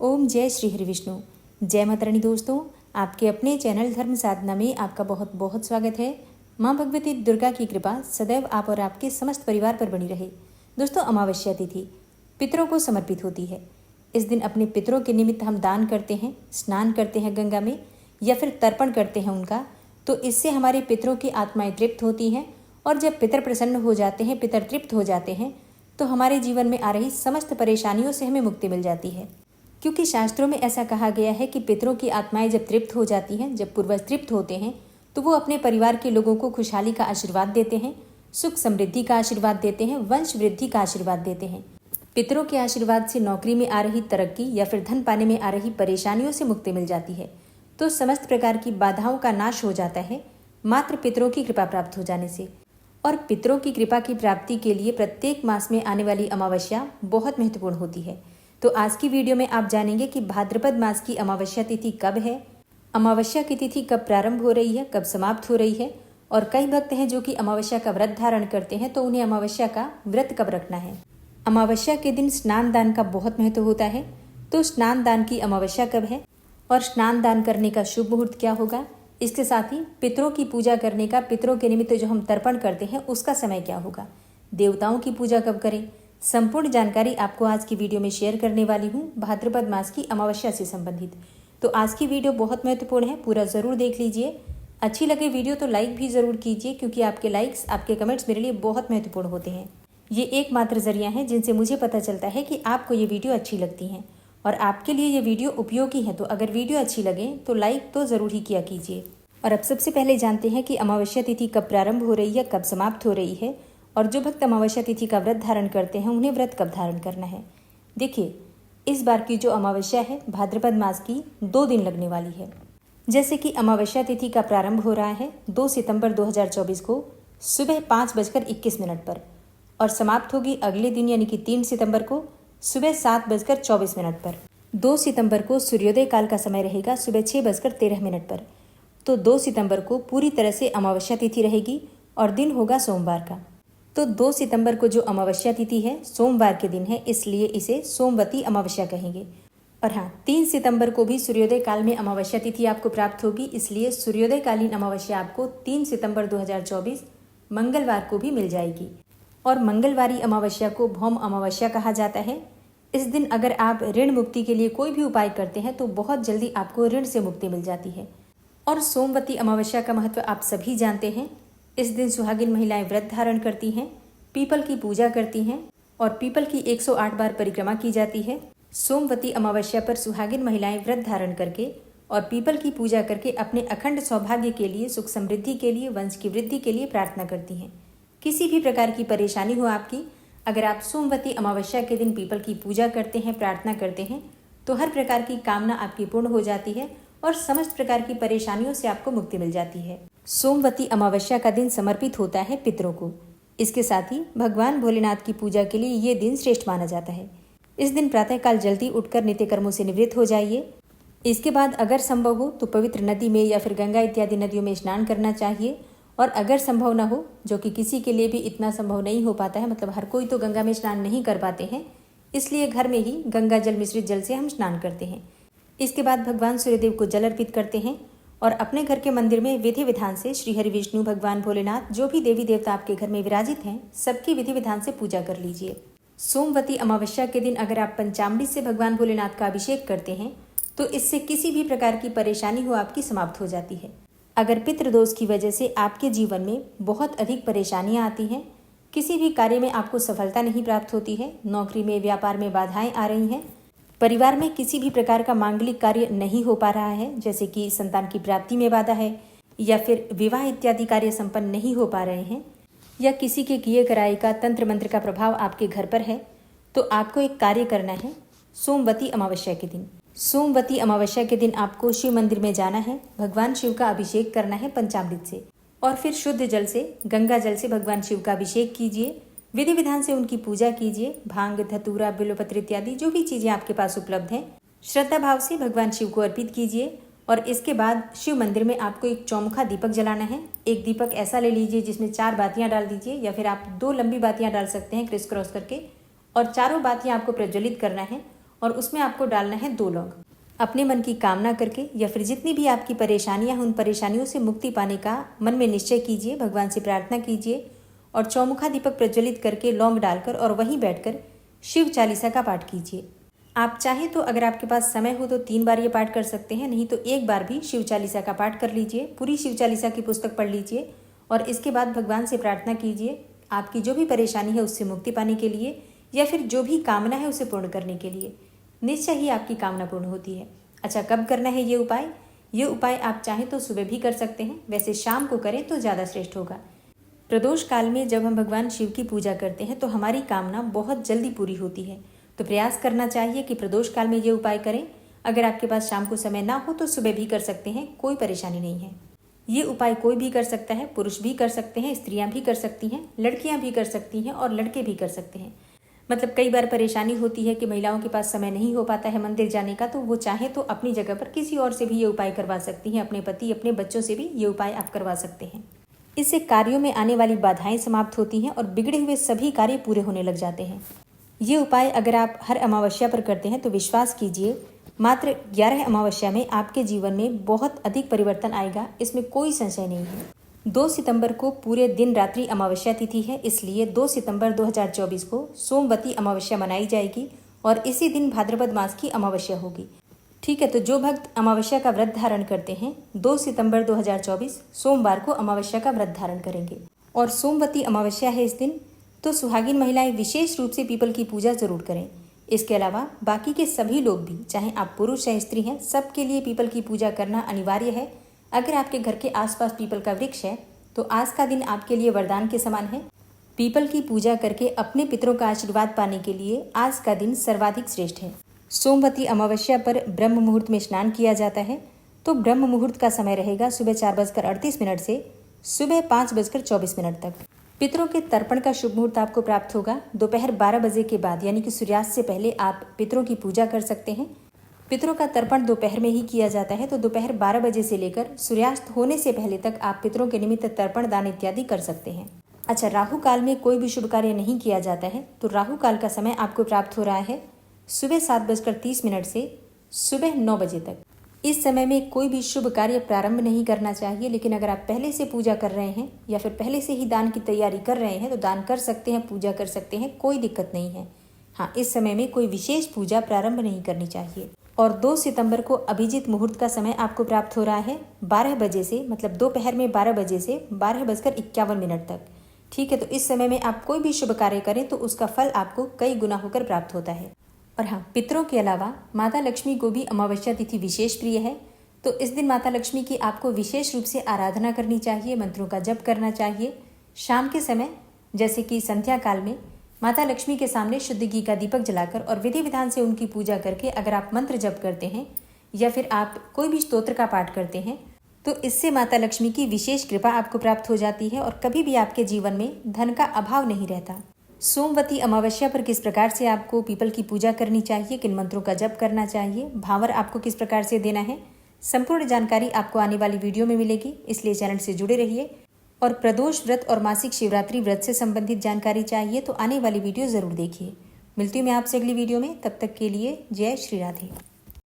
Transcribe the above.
ओम जय श्री हरि विष्णु। जय माता रानी। दोस्तों, आपके अपने चैनल धर्म साधना में आपका बहुत बहुत स्वागत है। माँ भगवती दुर्गा की कृपा सदैव आप और आपके समस्त परिवार पर बनी रहे। दोस्तों, अमावस्या तिथि पितरों को समर्पित होती है। इस दिन अपने पितरों के निमित्त हम दान करते हैं, स्नान करते हैं गंगा में, या फिर तर्पण करते हैं उनका। तो इससे हमारे पितरों की आत्माएं तृप्त होती हैं, और जब पितर प्रसन्न हो जाते हैं, पितर तृप्त हो जाते हैं, तो हमारे जीवन में आ रही समस्त परेशानियों से हमें मुक्ति मिल जाती है। क्योंकि शास्त्रों में ऐसा कहा गया है कि पितरों की आत्माएं जब तृप्त हो जाती हैं, जब पूर्वज तृप्त होते हैं, तो वो अपने परिवार के लोगों को खुशहाली का आशीर्वाद देते हैं, सुख समृद्धि का आशीर्वाद देते हैं, वंश वृद्धि का आशीर्वाद देते हैं। पितरों के आशीर्वाद से नौकरी में आ रही तरक्की या फिर धन पाने में आ रही परेशानियों से मुक्ति मिल जाती है। तो समस्त प्रकार की बाधाओं का नाश हो जाता है मात्र पितरों की कृपा प्राप्त हो जाने से। और पितरों की कृपा की प्राप्ति के लिए प्रत्येक मास में आने वाली अमावस्या बहुत महत्वपूर्ण होती है। तो आज की वीडियो में आप जानेंगे कि भाद्रपद मास की अमावस्या तिथि कब है, अमावस्या की तिथि कब प्रारंभ हो रही है, कब समाप्त हो रही है, और कई भक्त हैं जो कि अमावस्या का व्रत धारण करते हैं, तो उन्हें अमावस्या का व्रत कब रखना है। अमावस्या के दिन स्नान दान का बहुत महत्व होता है। तो स्नान दान की अमावस्या कब है और स्नान दान करने का शुभ मुहूर्त क्या होगा, इसके साथ ही पितरों की पूजा करने का, पितरों के निमित्त जो हम तर्पण करते हैं उसका समय क्या होगा, देवताओं की पूजा कब करें, संपूर्ण जानकारी आपको आज की वीडियो में शेयर करने वाली हूँ भाद्रपद मास की अमावस्या से संबंधित। तो आज की वीडियो बहुत महत्वपूर्ण है, पूरा ज़रूर देख लीजिए। अच्छी लगे वीडियो तो लाइक भी ज़रूर कीजिए, क्योंकि आपके लाइक्स, आपके कमेंट्स मेरे लिए बहुत महत्वपूर्ण होते हैं। ये एकमात्र जरिया है जिनसे मुझे पता चलता है कि आपको ये वीडियो अच्छी लगती हैं और आपके लिए ये वीडियो उपयोगी है। तो अगर वीडियो अच्छी लगे तो लाइक तो ज़रूर ही किया कीजिए। और अब सबसे पहले जानते हैं कि अमावस्या तिथि कब प्रारंभ हो रही है, कब समाप्त हो रही है, और जो भक्त अमावस्या तिथि का व्रत धारण करते हैं उन्हें व्रत कब धारण करना है। देखिए, इस बार की जो अमावस्या है भाद्रपद मास की 2 दिन लगने वाली है। जैसे कि अमावस्या तिथि का प्रारंभ हो रहा है 2 सितंबर 2024 को सुबह 5:21 पर, और समाप्त होगी अगले दिन यानी कि 3 सितंबर को सुबह 7:24 पर। 2 सितंबर को सूर्योदय काल का समय रहेगा सुबह 6:13 पर। तो 2 सितंबर को पूरी तरह से अमावस्या तिथि रहेगी और दिन होगा सोमवार का। तो 2 सितंबर को जो अमावस्या तिथि है सोमवार के दिन है, इसलिए इसे सोमवती अमावस्या कहेंगे। और हाँ, 3 सितंबर को भी सूर्योदय काल में अमावस्या तिथि आपको प्राप्त होगी, इसलिए सूर्योदयकालीन अमावस्या आपको 3 सितंबर 2024 मंगलवार को भी मिल जाएगी। और मंगलवारी अमावस्या को भौम अमावस्या कहा जाता है। इस दिन अगर आप ऋण मुक्ति के लिए कोई भी उपाय करते हैं तो बहुत जल्दी आपको ऋण से मुक्ति मिल जाती है। और सोमवती अमावस्या का महत्व आप सभी जानते हैं। इस दिन सुहागिन महिलाएं व्रत धारण करती हैं, पीपल की पूजा करती हैं, और पीपल की 108 बार परिक्रमा की जाती है। सोमवती अमावस्या पर सुहागिन महिलाएं व्रत धारण करके और पीपल की पूजा करके अपने अखंड सौभाग्य के लिए, सुख समृद्धि के लिए, वंश की वृद्धि के लिए प्रार्थना करती हैं। किसी भी प्रकार की परेशानी हो आपकी, अगर आप सोमवती अमावस्या के दिन पीपल की पूजा करते हैं, प्रार्थना करते हैं, तो हर प्रकार की कामना आपकी पूर्ण हो जाती है और समस्त प्रकार की परेशानियों से आपको मुक्ति मिल जाती है। सोमवती अमावस्या का दिन समर्पित होता है पितरों को। इसके साथ ही भगवान भोलेनाथ की पूजा के लिए ये दिन श्रेष्ठ माना जाता है। इस दिन प्रातःकाल जल्दी उठकर नित्य कर्मों से निवृत्त हो जाइए। इसके बाद अगर संभव हो तो पवित्र नदी में या फिर गंगा इत्यादि नदियों में स्नान करना चाहिए। और अगर संभव न हो, जो कि किसी के लिए भी इतना संभव नहीं हो पाता है, मतलब हर कोई तो गंगा में स्नान नहीं कर पाते हैं, इसलिए घर में ही गंगा जल मिश्रित जल से हम स्नान करते हैं। इसके बाद भगवान सूर्यदेव को जल अर्पित करते हैं और अपने घर के मंदिर में विधि विधान से श्री हरि विष्णु, भगवान भोलेनाथ, जो भी देवी देवता आपके घर में विराजित हैं, सबकी विधि विधान से पूजा कर लीजिए। सोमवती अमावस्या के दिन अगर आप पंचामृत से भगवान भोलेनाथ का अभिषेक करते हैं तो इससे किसी भी प्रकार की परेशानी हो आपकी समाप्त हो जाती है। अगर पितृदोष की वजह से आपके जीवन में बहुत अधिक परेशानियां आती हैं, किसी भी कार्य में आपको सफलता नहीं प्राप्त होती है, नौकरी में, व्यापार में बाधाएं आ रही हैं, परिवार में किसी भी प्रकार का मांगलिक कार्य नहीं हो पा रहा है, जैसे कि संतान की प्राप्ति में बाधा है, या फिर विवाह इत्यादि कार्य संपन्न नहीं हो पा रहे हैं, या किसी के किए कराए का तंत्र मंत्र का प्रभाव आपके घर पर है, तो आपको एक कार्य करना है। सोमवती अमावस्या के दिन, सोमवती अमावस्या के दिन आपको शिव मंदिर में जाना है, भगवान शिव का अभिषेक करना है पंचामृत से, और फिर शुद्ध जल से, गंगा जल से भगवान शिव का अभिषेक कीजिए। विधि विधान से उनकी पूजा कीजिए। भांग, धतूरा, बिल्वपत्र इत्यादि जो भी चीजें आपके पास उपलब्ध हैं, श्रद्धा भाव से भगवान शिव को अर्पित कीजिए। और इसके बाद शिव मंदिर में आपको एक चौमुखा दीपक जलाना है। एक दीपक ऐसा ले लीजिए जिसमें 4 बातियां डाल दीजिए, या फिर आप 2 लंबी बातियां डाल सकते हैं क्रिस क्रॉस करके, और चारों बातियां आपको प्रज्वलित करना है। और उसमें आपको डालना है 2 लौंग। अपने मन की कामना करके या फिर जितनी भी आपकी परेशानियां हैं उन परेशानियों से मुक्ति पाने का मन में निश्चय कीजिए, भगवान से प्रार्थना कीजिए और चौमुखा दीपक प्रज्वलित करके लौंग डालकर और वहीं बैठकर शिव चालीसा का पाठ कीजिए। आप चाहें तो अगर आपके पास समय हो तो 3 बार ये पाठ कर सकते हैं, नहीं तो 1 बार भी शिव चालीसा का पाठ कर लीजिए। पूरी शिव चालीसा की पुस्तक पढ़ लीजिए और इसके बाद भगवान से प्रार्थना कीजिए आपकी जो भी परेशानी है उससे मुक्ति पाने के लिए या फिर जो भी कामना है उसे पूर्ण करने के लिए। निश्चय ही आपकी कामना पूर्ण होती है। अच्छा, कब करना है ये उपाय? ये उपाय आप चाहें तो सुबह भी कर सकते हैं, वैसे शाम को करें तो ज़्यादा श्रेष्ठ होगा। प्रदोष काल में जब हम भगवान शिव की पूजा करते हैं तो हमारी कामना बहुत जल्दी पूरी होती है, तो प्रयास करना चाहिए कि प्रदोष काल में ये उपाय करें। अगर आपके पास शाम को समय ना हो तो सुबह भी कर सकते हैं, कोई परेशानी नहीं है। ये उपाय कोई भी कर सकता है, पुरुष भी कर सकते हैं, स्त्रियां भी कर सकती हैं, लड़कियां भी कर सकती हैं और लड़के भी कर सकते हैं। मतलब कई बार परेशानी होती है कि महिलाओं के पास समय नहीं हो पाता है मंदिर जाने का, तो वो चाहे तो अपनी जगह पर किसी और से भी ये उपाय करवा सकती हैं, अपने पति अपने बच्चों से भी ये उपाय आप करवा सकते हैं। इससे कार्यों में आने वाली बाधाएं समाप्त होती हैं और बिगड़े हुए सभी कार्य पूरे होने लग जाते हैं। ये उपाय अगर आप हर अमावस्या पर करते हैं तो विश्वास कीजिए मात्र 11 अमावस्या में आपके जीवन में बहुत अधिक परिवर्तन आएगा, इसमें कोई संशय नहीं है। 2 सितंबर को पूरे दिन रात्रि अमावस्या तिथि है, इसलिए 2 सितंबर 2024 को सोमवती अमावस्या मनाई जाएगी और इसी दिन भाद्रपद मास की अमावस्या होगी। ठीक है, तो जो भक्त अमावस्या का व्रत धारण करते हैं 2 सितंबर 2024 सोमवार को अमावस्या का व्रत धारण करेंगे और सोमवती अमावस्या है इस दिन, तो सुहागिन महिलाएं विशेष रूप से पीपल की पूजा जरूर करें। इसके अलावा बाकी के सभी लोग भी, चाहे आप पुरुष या स्त्री हैं, सबके लिए पीपल की पूजा करना अनिवार्य है। अगर आपके घर के आसपास पीपल का वृक्ष है तो आज का दिन आपके लिए वरदान के समान है। पीपल की पूजा करके अपने पितरों का आशीर्वाद पाने के लिए आज का दिन सर्वाधिक श्रेष्ठ है। सोमवती अमावस्या पर ब्रह्म मुहूर्त में स्नान किया जाता है, तो ब्रह्म मुहूर्त का समय रहेगा सुबह 4:38 से सुबह 5:24 तक। पितरों के तर्पण का शुभ मुहूर्त आपको प्राप्त होगा दोपहर 12 बजे के बाद, यानी कि सूर्यास्त से पहले आप पितरों की पूजा कर सकते हैं। पितरों का तर्पण दोपहर में ही किया जाता है, तो दोपहर 12 बजे से लेकर सूर्यास्त होने से पहले तक आप पितरों के निमित्त तर्पण दान इत्यादि कर सकते हैं। अच्छा, राहु काल में कोई भी शुभ कार्य नहीं किया जाता है, तो राहु काल का समय आपको प्राप्त हो रहा है सुबह 7:30 से सुबह 9 बजे तक। इस समय में कोई भी शुभ कार्य प्रारंभ नहीं करना चाहिए, लेकिन अगर आप पहले से पूजा कर रहे हैं या फिर पहले से ही दान की तैयारी कर रहे हैं तो दान कर सकते हैं, पूजा कर सकते हैं, कोई दिक्कत नहीं है। हाँ, इस समय में कोई विशेष पूजा प्रारंभ नहीं करनी चाहिए। और 2 सितंबर को अभिजीत मुहूर्त का समय आपको प्राप्त हो रहा है 12 बजे से, मतलब दोपहर में 12 बजे से 12:51 तक। ठीक है, तो इस समय में आप कोई भी शुभ कार्य करें तो उसका फल आपको कई गुना होकर प्राप्त होता है। और हाँ, पितरों के अलावा माता लक्ष्मी को भी अमावस्या तिथि विशेष प्रिय है, तो इस दिन माता लक्ष्मी की आपको विशेष रूप से आराधना करनी चाहिए, मंत्रों का जप करना चाहिए। शाम के समय जैसे कि संध्या काल में माता लक्ष्मी के सामने शुद्ध घी का दीपक जलाकर और विधि विधान से उनकी पूजा करके अगर आप मंत्र जप करते हैं या फिर आप कोई भी स्तोत्र का पाठ करते हैं तो इससे माता लक्ष्मी की विशेष कृपा आपको प्राप्त हो जाती है और कभी भी आपके जीवन में धन का अभाव नहीं रहता। सोमवती अमावस्या पर किस प्रकार से आपको पीपल की पूजा करनी चाहिए, किन मंत्रों का जप करना चाहिए, भावर आपको किस प्रकार से देना है, संपूर्ण जानकारी आपको आने वाली वीडियो में मिलेगी, इसलिए चैनल से जुड़े रहिए। और प्रदोष व्रत और मासिक शिवरात्रि व्रत से संबंधित जानकारी चाहिए तो आने वाली वीडियो जरूर देखिए। मिलती हूँ मैं आपसे अगली वीडियो में, तब तक के लिए जय श्री राधे।